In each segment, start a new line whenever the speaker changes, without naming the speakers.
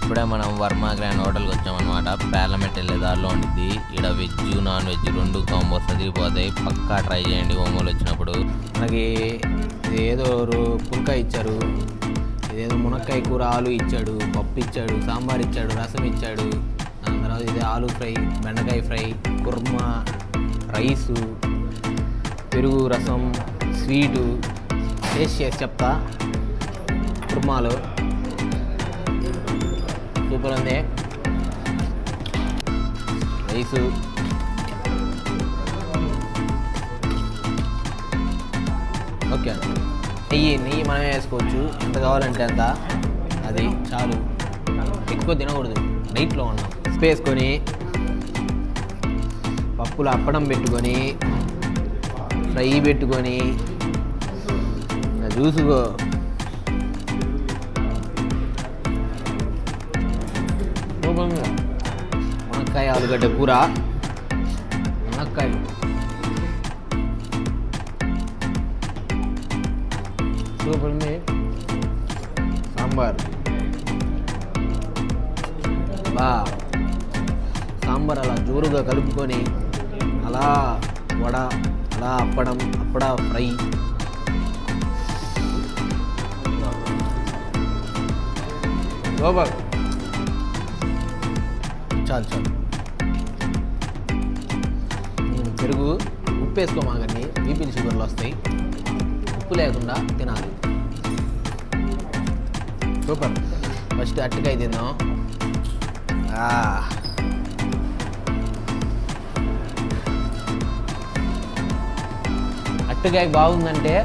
ఇప్పుడే మనం వర్మ గ్రాండ్ హోటల్కి వచ్చామన్నమాట. పార్లమెంట్ వెళ్ళే దారిలో ఉండిద్ది. ఇక్కడ వెజ్ నాన్ వెజ్ రెండు కాంబోస్ సరిపోతాయి. పక్కా ట్రై చేయండి ఒంగోలు వచ్చినప్పుడు. మనకి ఏదో పుల్కా ఇచ్చారు, ఇదేదో మునక్కాయ కూర ఆలు ఇచ్చాడు, పప్పు ఇచ్చాడు, సాంబార్ ఇచ్చాడు, రసం ఇచ్చాడు. దాని తర్వాత ఇది ఆలు ఫ్రై, బెండకాయ ఫ్రై, కుర్మా, రైసు, పెరుగు, రసం, స్వీటు. టేస్ట్ చేసి చెప్తా. కుర్మాలో సూపర్ ఉంది. Rice okay. నెయ్యి మనమే వేసుకోవచ్చు, ఎంత కావాలంటే అంత. అది చాలు, ఎక్కువ తినకూడదు. నైట్లో ఉన్నాం. వేసుకొని పప్పులు అప్పడం పెట్టుకొని ఫ్రై పెట్టుకొని చూసుకో. మునక్కాయ ఆలుగడ్డ కూర, మునక్కాయలు సూపర్ ఉంది. సాంబార్ సాంబార్ అలా జోరుగా కలుపుకొని అలా వడ, అలా అప్పడ ఫ్రై. చాలు. పెరుగు ఉప్పు వేసుకోమాగండి, బీపీ షుగర్లు వస్తాయి. ఉప్పు లేకుండా తినాలి. సూపర్. ఫస్ట్ అరటికాయ తిందాం. అరటికాయ బాగుందంటే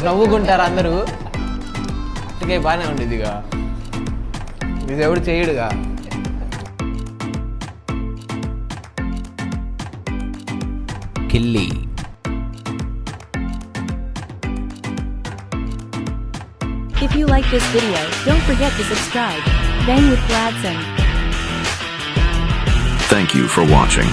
నవ్వుకుంటారు అందరూ. అరటికాయ బాగానే ఉండేదిగా, ఇది ఎవడు చేయడుగా. కిల్లి.
If you like this video, don't forget to subscribe. Bang with Gladson.
Thank you for watching.